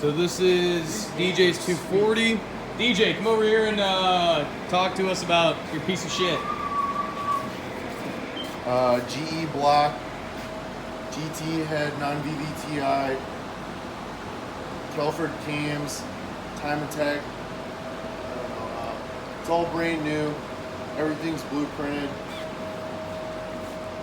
So this is DJ's 240. DJ, come over here and talk to us about your piece of shit. GE block, GT head, non-VVTI, Telford cams, time attack. I don't know. It's all brand new. Everything's blueprinted.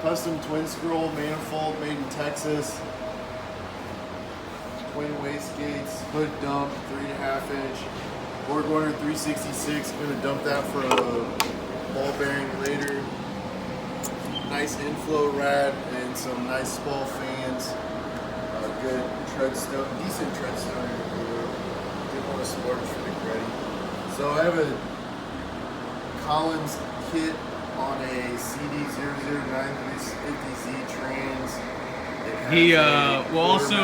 Custom twin scroll manifold made in Texas. Twin wastegates, hood dump, 3.5 inch. BorgWarner 366. Gonna dump that for a ball bearing later. Nice inflow rad and some nice small fans. Good treadstone, decent treadstone. Didn't want to splurge for the ready. So I have a Collins kit on a CD009 350Z trans. He will also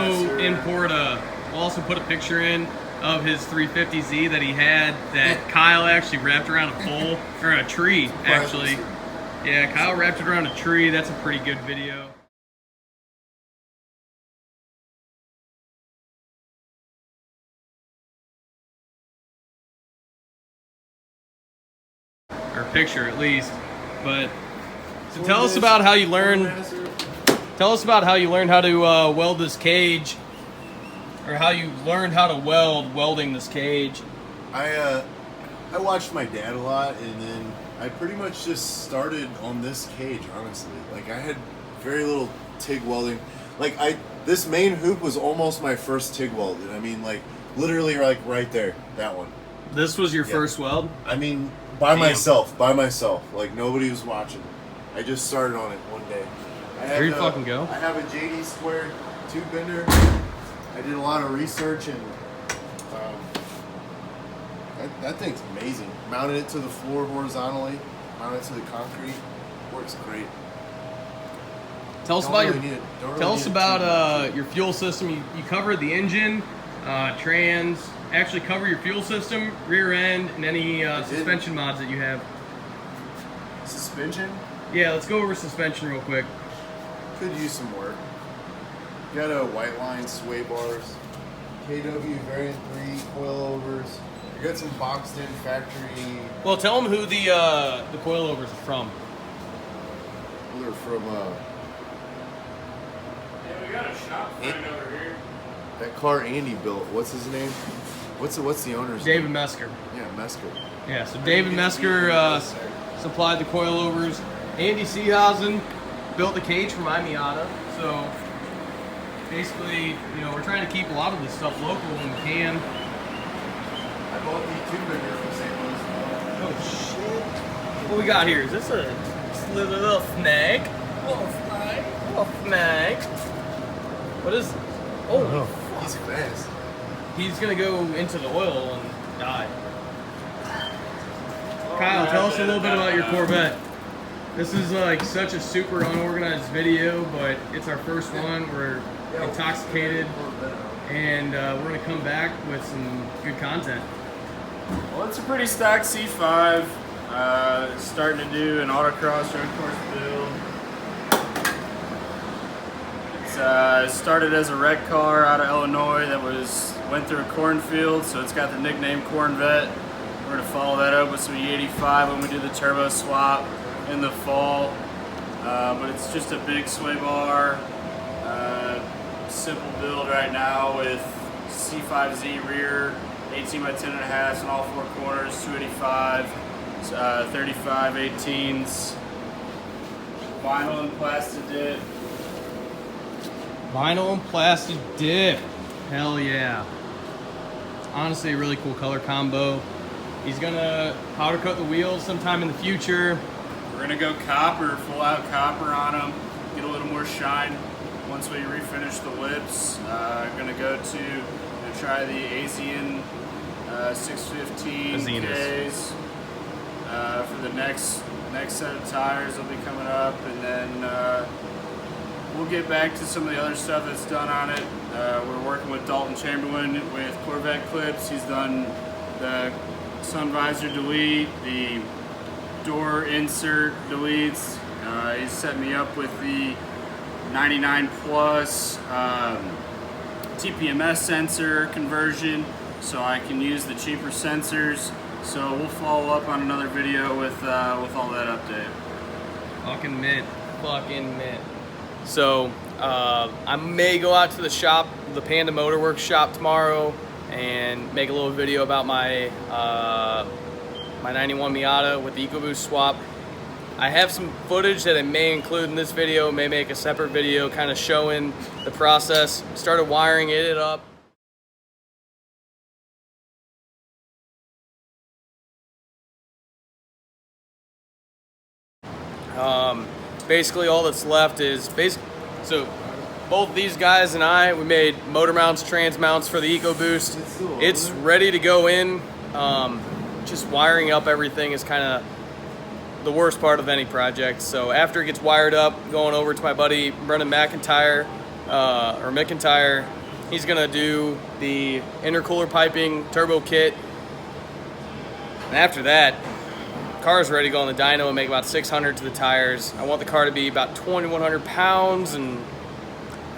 we'll also put a picture in of his 350Z that he had that Kyle actually wrapped around a pole, or a tree, actually. Yeah, Kyle wrapped it around a tree. That's a pretty good video. Or picture, at least. But so tell us about how you learned. Tell us about how you learned how to weld this cage, or how you learned how to welding this cage. I watched my dad a lot, and then I pretty much just started on this cage, honestly. Like, I had very little TIG welding. Like, this main hoop was almost my first TIG weld. I mean, like, literally, like, right there, that one. This was your first weld? I mean, by myself. Like, nobody was watching. I just started on it one day. There you fucking go. I have a JD square tube bender. I did a lot of research, and that thing's amazing. Mounted it to the floor horizontally, mounted it to the concrete. Works great. Tell us about your fuel system. You covered the engine, trans. Actually, cover your fuel system, rear end, and any suspension mods that you have. Suspension? Yeah, let's go over suspension real quick. Could use some work. Got a white line sway bars, KW variant 3 coilovers. I got some boxed in factory. Well, tell them who the coilovers are from. They're from Yeah, we got a shop friend over here. That car Andy built. What's his name? What's the owner's David name? Mesker. Yeah, Mesker. Yeah, so David Mesker supplied the coilovers. Andy Seehausen built the cage for my Miata. So basically, you know, we're trying to keep a lot of this stuff local when we can. I bought the tube bender from St. Louis. Oh shit! What we got here? Is this a little snag? Little snag. What is? Oh, he's fast. He's gonna go into the oil and die. Kyle, tell us a little bit about your Corvette. This is like such a super unorganized video, but it's our first one. We're intoxicated, and we're gonna come back with some good content. Well, it's a pretty stacked C5. Starting to do an autocross road course build. It's started as a wreck car out of Illinois that went through a cornfield, so it's got the nickname Corvette. We're gonna follow that up with some E85 when we do the turbo swap in the fall. But it's just a big sway bar, simple build right now with C5Z rear, 18 by 10.5 on all four corners, 285, 35 18s, vinyl and plastic dip. Vinyl and plastic dip. Hell yeah. Honestly, a really cool color combo. He's gonna powder coat the wheels sometime in the future. We're gonna go copper, full out copper on them, get a little more shine once we refinish the lips. Gonna go to try the ASEAN 615 Ks for the next set of tires will be coming up, and then we'll get back to some of the other stuff that's done on it. We're working with Dalton Chamberlain with Corvette clips. He's done the sun visor delete, the door insert deletes. He's set me up with the 99 plus TPMS sensor conversion, so I can use the cheaper sensors. So we'll follow up on another video with all that update. Fucking mint. Fucking mint. So, I may go out to the shop, the Panda Motorworks shop tomorrow, and make a little video about my my 91 Miata with the EcoBoost swap. I have some footage that I may include in this video, may make a separate video kind of showing the process. Started wiring it up. Basically all that's left is so both these guys and I, we made motor mounts, trans mounts for the EcoBoost. It's ready to go in. Just wiring up everything is kind of the worst part of any project. So after it gets wired up, going over to my buddy Brendan McIntyre, he's gonna do the intercooler piping, turbo kit, and after that, car's ready to go on the dyno and make about 600 to the tires. I want the car to be about 2,100 pounds, and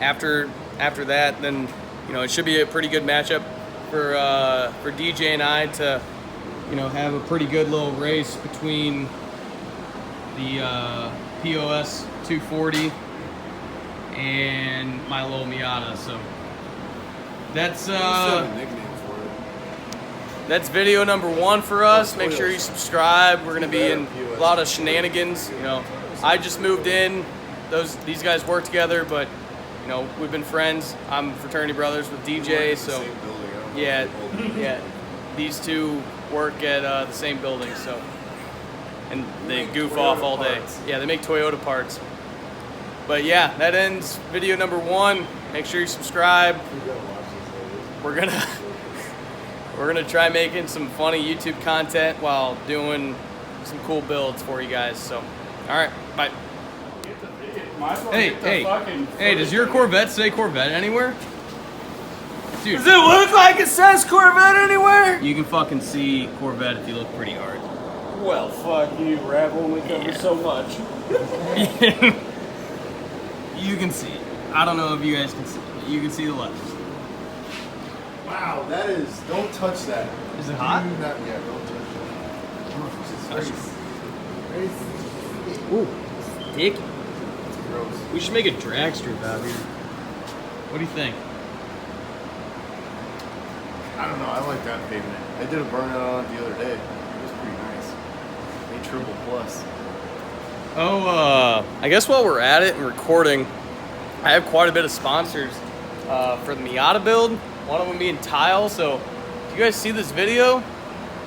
after that, then it should be a pretty good matchup for DJ and I to have a pretty good little race between the POS240 and my little Miata. So that's that's video number 1 for us. Make sure you subscribe. We're gonna be in a lot of shenanigans. I just moved in. These guys work together, but we've been friends. I'm fraternity brothers with DJ, so yeah. These two work at the same building, so and they goof off all day. Yeah, they make Toyota parts. But yeah, that ends video number 1. Make sure you subscribe. We're gonna try making some funny YouTube content while doing some cool builds for you guys. So, all right, bye. Hey, does your Corvette say Corvette anywhere? Dude, does it look like it says Corvette anywhere? You can fucking see Corvette if you look pretty hard. Well, fuck you, Rap only covers so much. You can see it. I don't know if you guys can see it, but you can see the letters. Wow, that is, don't touch that. Is it hot? Yeah, don't touch it. Ooh, sticky. It's gross. We should make a drag strip out here. What do you think? I don't know, I like that pavement. I did a burnout on it the other day. It was pretty nice. A triple plus. Oh, I guess while we're at it and recording, I have quite a bit of sponsors for the Miata build. One of them being Tile. So if you guys see this video,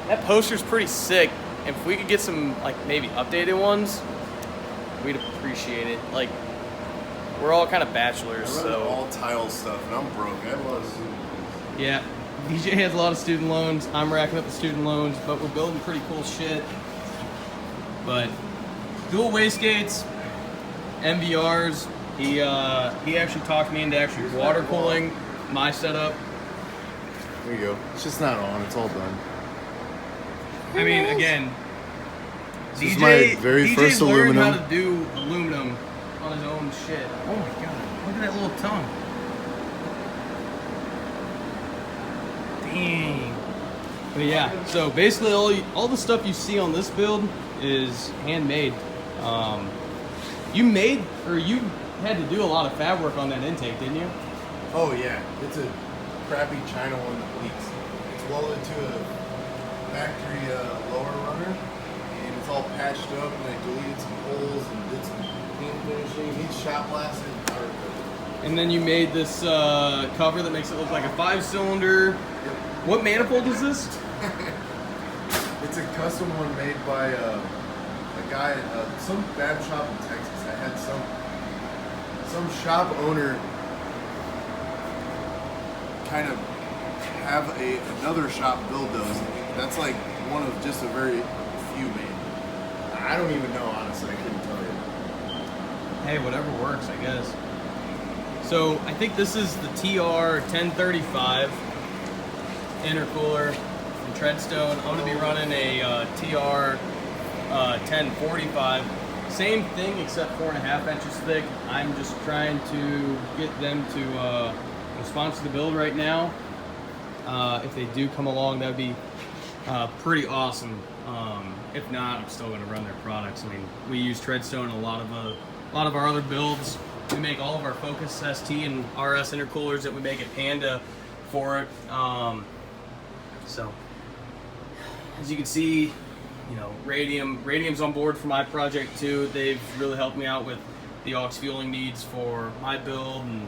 that poster's pretty sick. If we could get some maybe updated ones, we'd appreciate it. We're all kind of bachelors, so all tile stuff, and I'm broke. I have a lot of student loans. Yeah, DJ has a lot of student loans. I'm racking up the student loans, but we're building pretty cool shit. But dual wastegates, MVRs. He actually talked me into actually water cooling my setup. There you go. It's just not on. It's all done. I mean, again, This is my very first aluminum. learned how to do aluminum on his own shit. Oh my god, look at that little tongue. Dang. But yeah, so basically all the stuff you see on this build is handmade. You had to do a lot of fab work on that intake, didn't you? Oh yeah, it's a crappy China one that leaks. It's welded to a factory lower runner, and it's all patched up, and I deleted some holes and did some paint finishing. He's shot blasted and powder coated. And then you made this cover that makes it look like a 5-cylinder. Yep. What manifold is this? It's a custom one made by a guy at some fab shop in Texas. I had some shop owner kind of have another shop build those. That's like one of just a very few made. I don't even know, honestly. I couldn't tell you. Hey, whatever works, I guess. So I think this is the TR 1035 intercooler from Treadstone. I'm going to be running a TR 1045. Same thing except 4.5 inches thick. I'm just trying to get them to sponsor the build right now. If they do come along, that would be pretty awesome. If not, I'm still going to run their products. I mean, we use Treadstone in a lot of our other builds. We make all of our Focus ST and RS intercoolers that we make at Panda for it. So, as you can see, you know, Radium's on board for my project too. They've really helped me out with the aux fueling needs for my build, and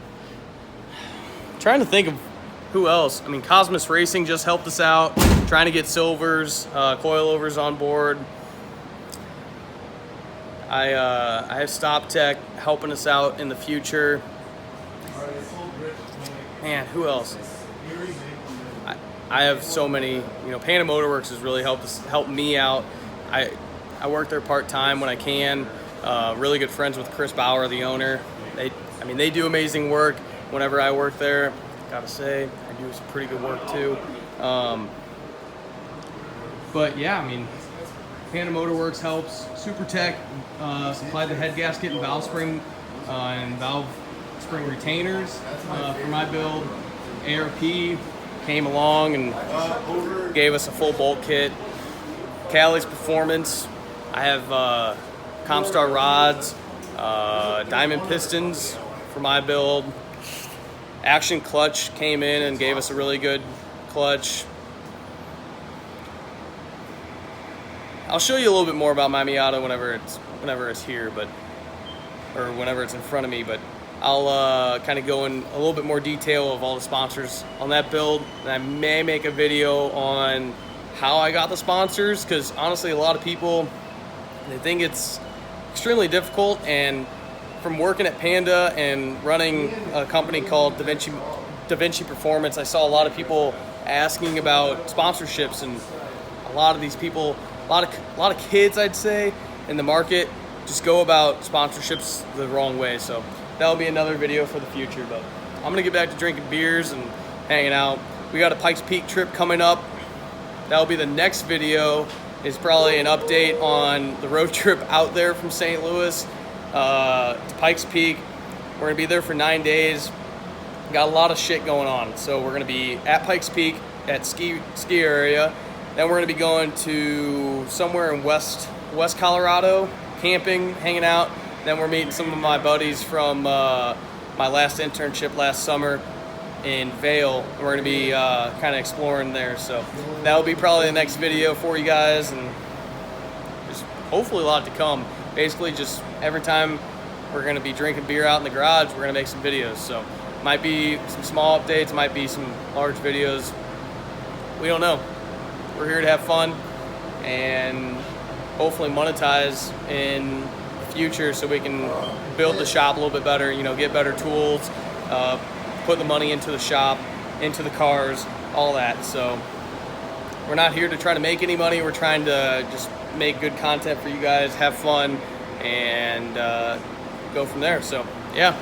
trying to think of who else. I mean, Cosmos Racing just helped us out, trying to get Silvers, coilovers on board. I have Stop Tech helping us out in the future. Man, who else? I have so many. You know, Panda Motorworks has really helped me out. I work there part-time when I can. Really good friends with Chris Bauer, the owner. They do amazing work whenever I work there. Gotta say, I do some pretty good work too. But yeah, I mean, Panda Motorworks helps. SuperTech supplied the head gasket and valve spring retainers for my build. ARP came along and gave us a full bolt kit. Cali's Performance. I have Comstar rods, diamond pistons for my build. Action Clutch came in and gave us a really good clutch. I'll show you a little bit more about my Miata whenever it's here, or whenever it's in front of me. But I'll kind of go in a little bit more detail of all the sponsors on that build, and I may make a video on how I got the sponsors, because honestly, a lot of people, they think it's extremely difficult. And from working at Panda and running a company called Da Vinci Performance, I saw a lot of people asking about sponsorships, and a lot of these people, a lot of kids, I'd say, in the market just go about sponsorships the wrong way. So that'll be another video for the future. But I'm gonna get back to drinking beers and hanging out. We got a Pikes Peak trip coming up. That'll be the next video. Is probably an update on the road trip out there from St. Louis to Pikes Peak. We're gonna be there for 9 days. Got a lot of shit going on. So we're gonna be at Pikes Peak at ski area. Then we're gonna be going to somewhere in West Colorado, camping, hanging out. Then we're meeting some of my buddies from my last internship last summer in Vail. We're gonna be kind of exploring there. So that'll be probably the next video for you guys, and just hopefully a lot to come. Basically, just every time we're gonna be drinking beer out in the garage, we're gonna make some videos. So might be some small updates, might be some large videos. We don't know. We're here to have fun and hopefully monetize in the future, so we can build the shop a little bit better, you know, get better tools, put the money into the shop, into the cars, all that. So we're not here to try to make any money. We're trying to just make good content for you guys, have fun, and go from there. So yeah,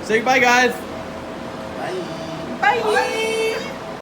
say goodbye, guys. Bye. Bye.